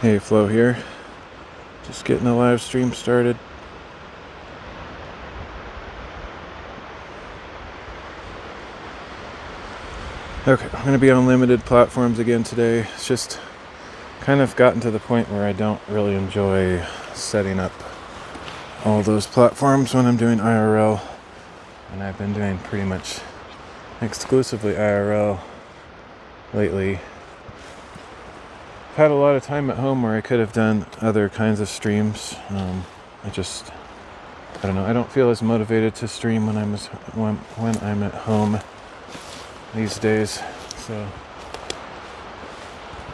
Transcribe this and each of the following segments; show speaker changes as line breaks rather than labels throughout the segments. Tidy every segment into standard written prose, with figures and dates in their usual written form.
Hey, Flo here. Just getting the live stream started. Okay, I'm going to be on limited platforms again today. It's just kind of gotten to the point where I don't really enjoy setting up all those platforms when I'm doing IRL. And I've been doing pretty much exclusively IRL lately. I've had a lot of time at home where I could have done other kinds of streams. I don't know. I don't feel as motivated to stream when I'm at home these days. So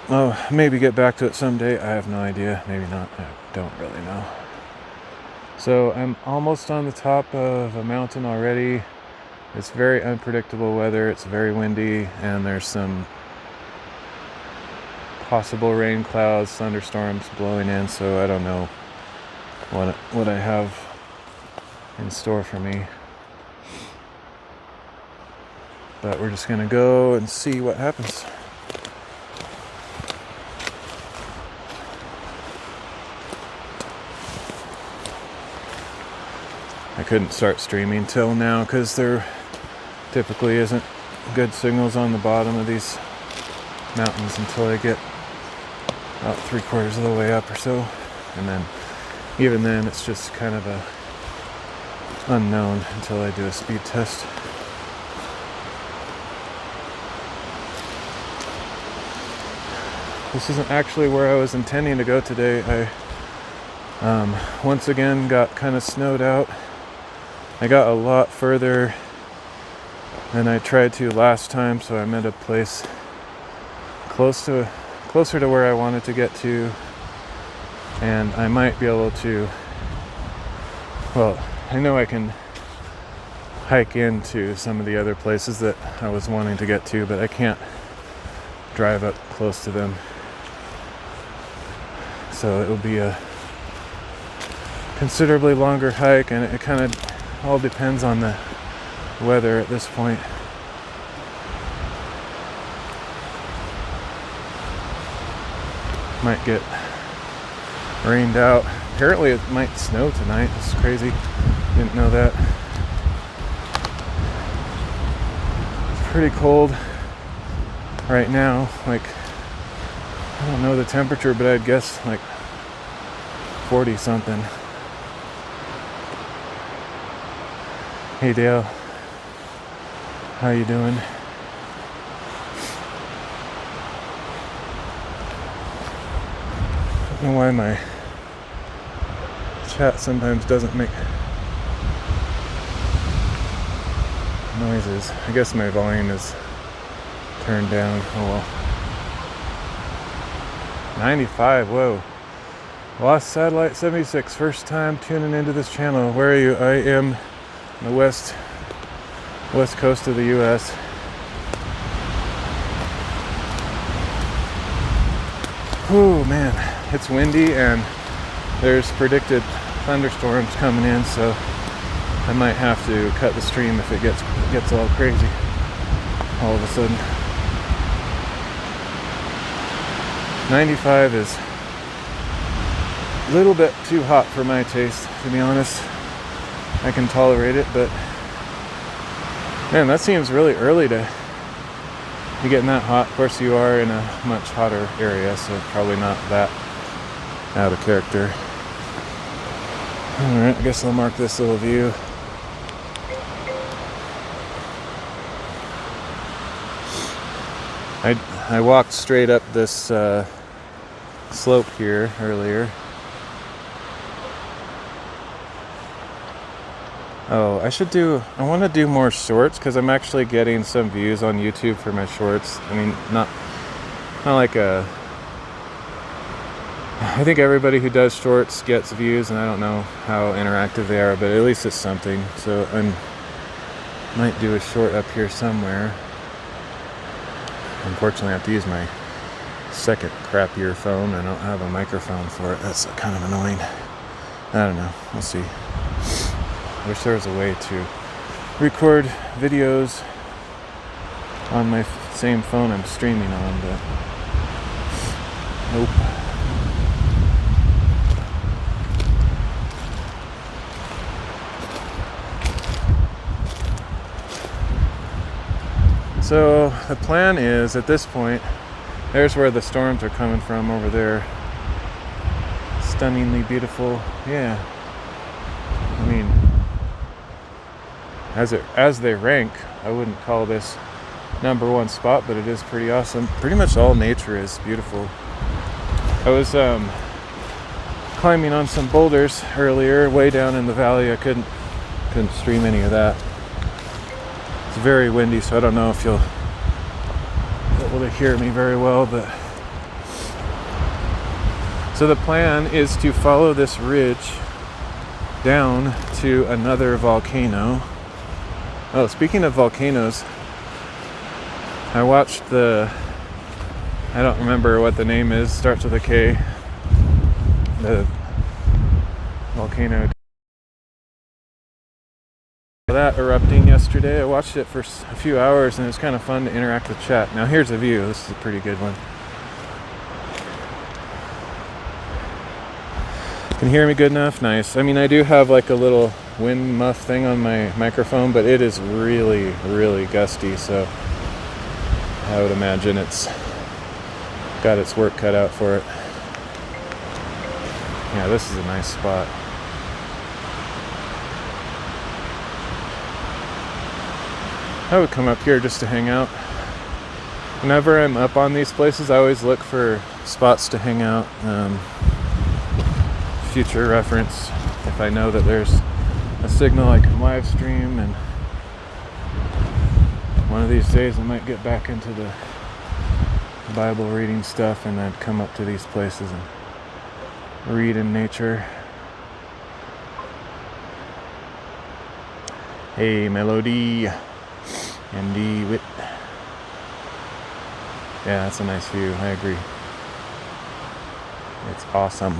I'll maybe get back to it someday. I have no idea. Maybe not. I don't really know. So I'm almost on the top of a mountain already. It's very unpredictable weather. It's very windy, and there's some possible rain clouds, thunderstorms blowing in, so I don't know what I have in store for me. But we're just gonna go and see what happens. I couldn't start streaming till now because there typically isn't good signals on the bottom of these mountains until I get about 3/4 of the way up or so, and then even then it's just kind of a unknown until I do a speed test. This isn't actually where I was intending to go today. I once again got kind of snowed out. I got a lot further than I tried to last time, so I'm at a place closer to where I wanted to get to, and I might be able to, well, I know I can hike into some of the other places that I was wanting to get to, but I can't drive up close to them. So it will be a considerably longer hike, and it kind of all depends on the weather at this point. Might get rained out. Apparently it might snow tonight. It's crazy. Didn't know that. It's pretty cold right now. Like, I don't know the temperature, but I'd guess like 40 something. Hey Dale, how you doing? I don't know why my chat sometimes doesn't make noises. I guess my volume is turned down. Oh well. 95, whoa. Lost Satellite 76, first time tuning into this channel. Where are you? I am on the west coast of the US. Oh man, it's windy and there's predicted thunderstorms coming in, so I might have to cut the stream if it gets all crazy all of a sudden. 95 is a little bit too hot for my taste, to be honest. I can tolerate it, but man, that seems really early to be getting that hot. Of course, you are in a much hotter area, so probably not that out of character. Alright, I guess I'll mark this little view. I walked straight up this slope here earlier. Oh, I want to do more shorts because I'm actually getting some views on YouTube for my shorts. I mean, not like I think everybody who does shorts gets views, and I don't know how interactive they are, but at least it's something. So I might do a short up here somewhere. Unfortunately, I have to use my second crappier phone. I don't have a microphone for it. That's kind of annoying. I don't know. We'll see. I wish there was a way to record videos on my same phone I'm streaming on, but nope. So the plan is, at this point, there's where the storms are coming from over there. Stunningly beautiful. Yeah. I mean, as they rank, I wouldn't call this number one spot, but it is pretty awesome. Pretty much all nature is beautiful. I was climbing on some boulders earlier, way down in the valley. I couldn't stream any of that. It's very windy, so I don't know if you'll be able to hear me very well, but so the plan is to follow this ridge down to another volcano. Oh, speaking of volcanoes, I watched I don't remember what the name is, starts with a K, the volcano that erupting yesterday. I watched it for a few hours and it was kind of fun to interact with chat. Now here's a view. This is a pretty good one. Can you hear me good enough? Nice. I mean, I do have like a little wind muff thing on my microphone, but it is really, really gusty, so I would imagine it's got its work cut out for it. Yeah, this is a nice spot. I would come up here just to hang out. Whenever I'm up on these places, I always look for spots to hang out. Future reference, if I know that there's a signal I can live stream, and one of these days I might get back into the Bible reading stuff and then come up to these places and read in nature. Hey, Melody. MD Wit. Yeah, that's a nice view. I agree. It's awesome.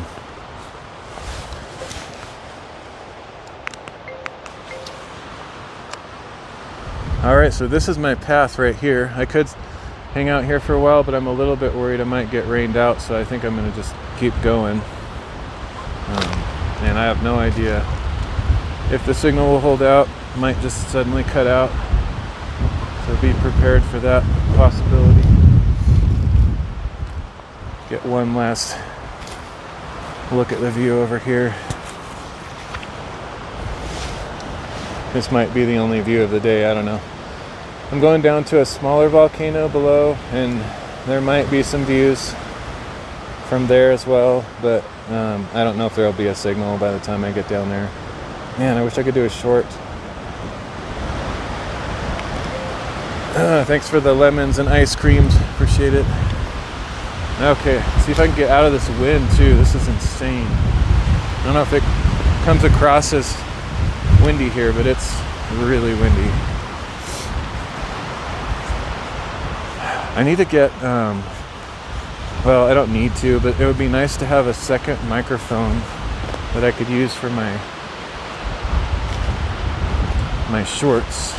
Alright, so this is my path right here. I could hang out here for a while, but I'm a little bit worried I might get rained out, so I think I'm going to just keep going. And I have no idea if the signal will hold out. It might just suddenly cut out. So be prepared for that possibility. Get one last look at the view over here. This might be the only view of the day, I don't know. I'm going down to a smaller volcano below, and there might be some views from there as well, but I don't know if there'll be a signal by the time I get down there. Man, I wish I could do a short. Thanks for the lemons and ice creams. Appreciate it. Okay, see if I can get out of this wind too. This is insane. I don't know if it comes across as windy here, but it's really windy. I need to get, well, I don't need to, but it would be nice to have a second microphone that I could use for my shorts.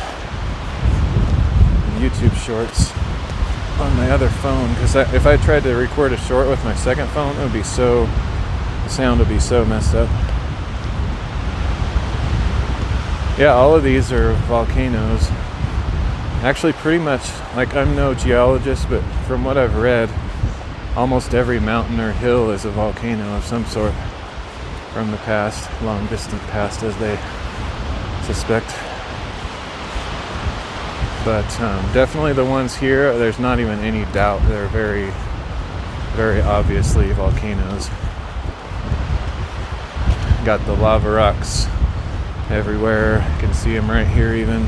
YouTube shorts on my other phone, because if I tried to record a short with my second phone, the sound would be so messed up. Yeah, all of these are volcanoes. Actually, pretty much, like, I'm no geologist, but from what I've read, almost every mountain or hill is a volcano of some sort from the past, long distant past, as they suspect. But definitely the ones here, there's not even any doubt. They're very, very obviously volcanoes. Got the lava rocks everywhere. You can see them right here even.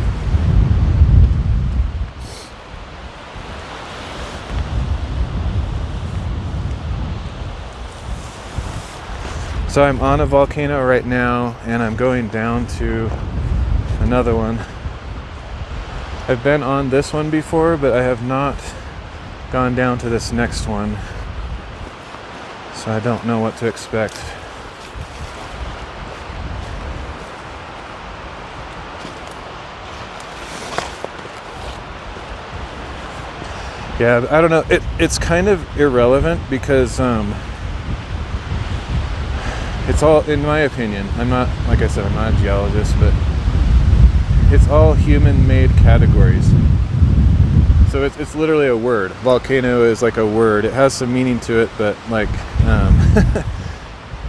So I'm on a volcano right now, and I'm going down to another one. I've been on this one before, but I have not gone down to this next one, so I don't know what to expect. Yeah, I don't know. It's kind of irrelevant because it's all, in my opinion, I'm not, like I said, I'm not a geologist, but it's all human-made categories. So it's literally a word. Volcano is like a word. It has some meaning to it, but like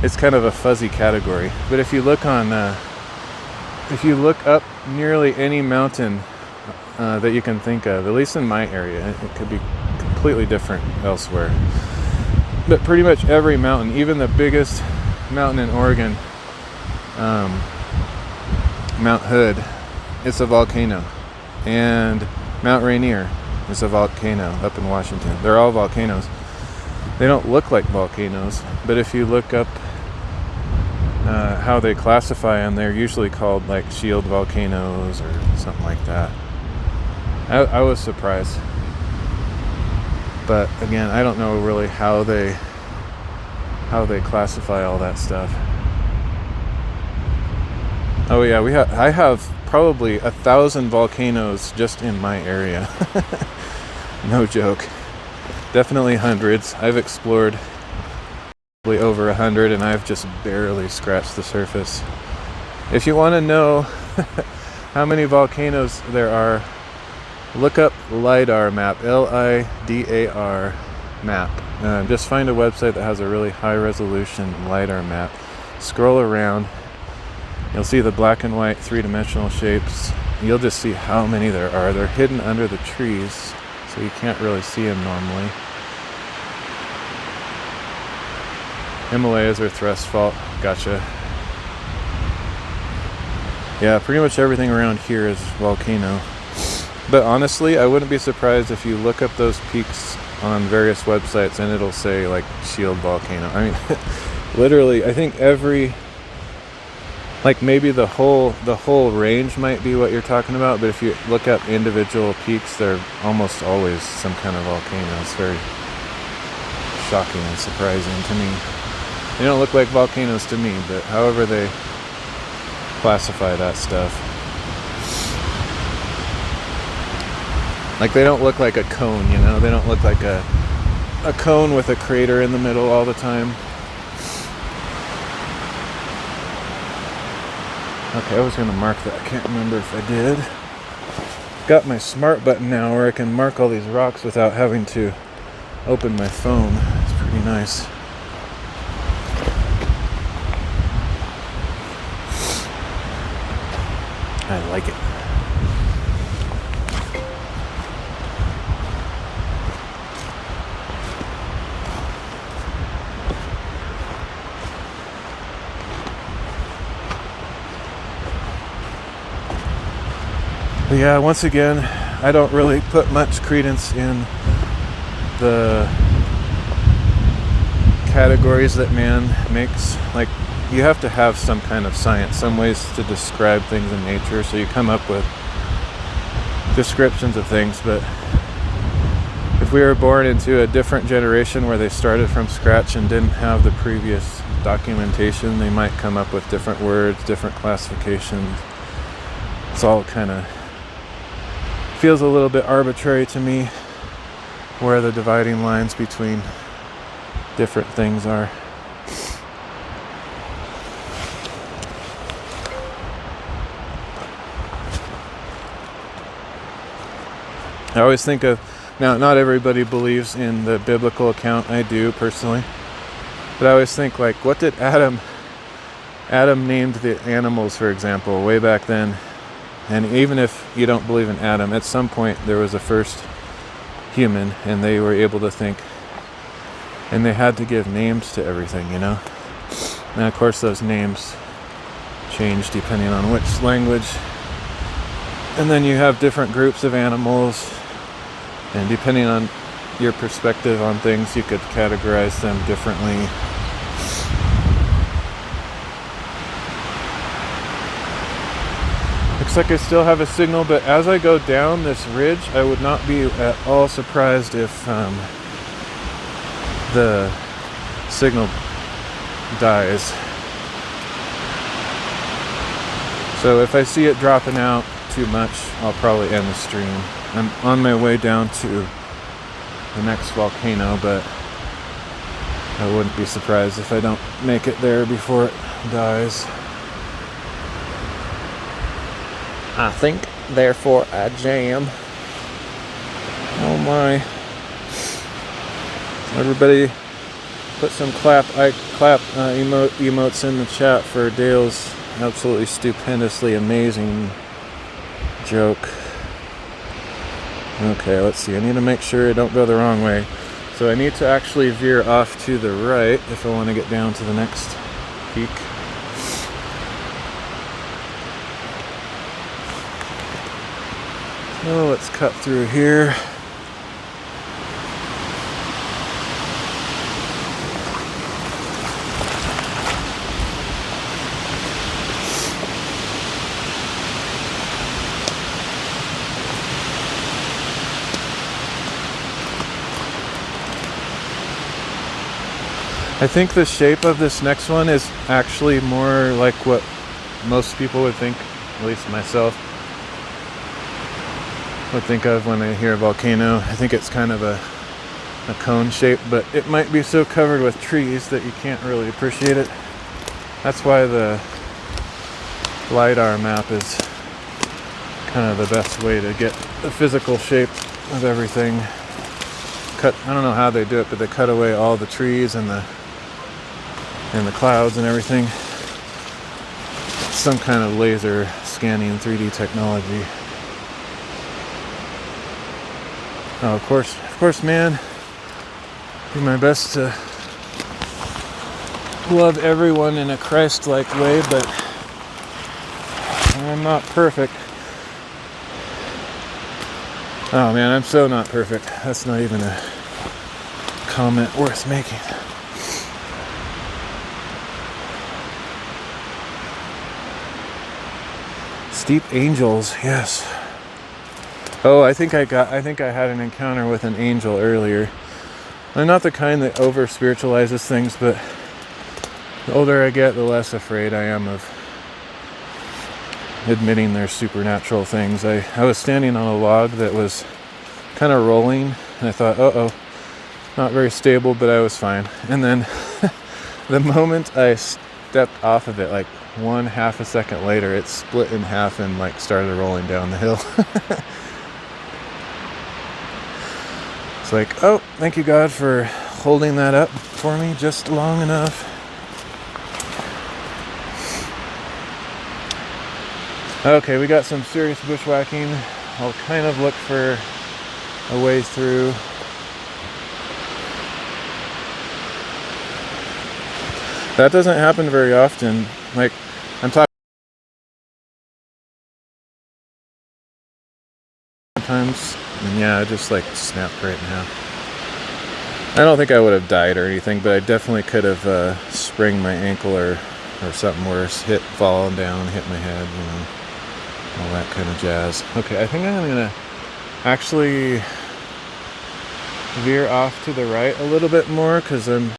it's kind of a fuzzy category. But if you look up nearly any mountain that you can think of, at least in my area, it could be completely different elsewhere. But pretty much every mountain, even the biggest mountain in Oregon, Mount Hood, it's a volcano. And Mount Rainier is a volcano up in Washington. They're all volcanoes. They don't look like volcanoes, but if you look up how they classify them, they're usually called like shield volcanoes or something like that. I was surprised. But again, I don't know really how they classify all that stuff. Oh yeah, I have probably 1,000 volcanoes just in my area. No joke. Definitely hundreds. I've explored probably over 100, and I've just barely scratched the surface. If you want to know how many volcanoes there are, look up LIDAR map, LIDAR map. Just find a website that has a really high resolution LIDAR map. Scroll around. You'll see the black and white three-dimensional shapes. You'll just see how many there are. They're hidden under the trees, so you can't really see them normally. Himalayas are thrust fault. Gotcha. Yeah, pretty much everything around here is volcano. But honestly, I wouldn't be surprised if you look up those peaks on various websites and it'll say like shield volcano. I mean, literally, I think like maybe the whole range might be what you're talking about, but if you look up individual peaks, they're almost always some kind of volcano. It's very shocking and surprising to me. They don't look like volcanoes to me, but however they classify that stuff. Like they don't look like a cone, you know? They don't look like a cone with a crater in the middle all the time. Okay, I was going to mark that. I can't remember if I did. Got my smart button now where I can mark all these rocks without having to open my phone. It's pretty nice. I like it. But yeah, once again, I don't really put much credence in the categories that man makes. Like, you have to have some kind of science, some ways to describe things in nature, so you come up with descriptions of things. But if we were born into a different generation where they started from scratch and didn't have the previous documentation, they might come up with different words, different classifications. It's all kind of feels a little bit arbitrary to me where the dividing lines between different things are. I always think of, now not everybody believes in the biblical account. I do personally, but I always think like, what did Adam named the animals, for example, way back then. And even if you don't believe in Adam, at some point there was a first human and they were able to think, and they had to give names to everything, you know? And of course those names change depending on which language. And then you have different groups of animals, and depending on your perspective on things, you could categorize them differently. Looks like I still have a signal, but as I go down this ridge, I would not be at all surprised if the signal dies. So if I see it dropping out too much, I'll probably end the stream. I'm on my way down to the next volcano, but I wouldn't be surprised if I don't make it there before it dies. I think, therefore I jam. my. Everybody put some emotes in the chat for Dale's absolutely stupendously amazing joke. Okay, let's see. I need to make sure I don't go the wrong way. So I need to actually veer off to the right if I want to get down to the next peak. So let's cut through here. I think the shape of this next one is actually more like what most people would think, at least myself, would think of when they hear a volcano. I think it's kind of a cone shape, but it might be so covered with trees that you can't really appreciate it. That's why the LiDAR map is kind of the best way to get the physical shape of everything. I don't know how they do it, but they cut away all the trees and the clouds and everything. Some kind of laser scanning 3D technology. Oh, of course, man. Do my best to love everyone in a Christ-like way, but I'm not perfect. Oh man, I'm so not perfect. That's not even a comment worth making. Steep angels, yes. Oh, I think I had an encounter with an angel earlier. I'm not the kind that over spiritualizes things, but the older I get, the less afraid I am of admitting there's supernatural things. I was standing on a log that was kind of rolling, and I thought, uh-oh, not very stable, but I was fine. And then the moment I stepped off of it, like 1/2 a second later, it split in half and like started rolling down the hill. It's like, oh, thank you God for holding that up for me just long enough. Okay, we got some serious bushwhacking. I'll kind of look for a way through. That doesn't happen very often. Like, I'm talking sometimes, and yeah, I just like snapped right in half. I don't think I would have died or anything, but I definitely could have sprained my ankle or something worse. Fallen down, hit my head, you know. All that kind of jazz. Okay, I think I'm gonna actually veer off to the right a little bit more because I'm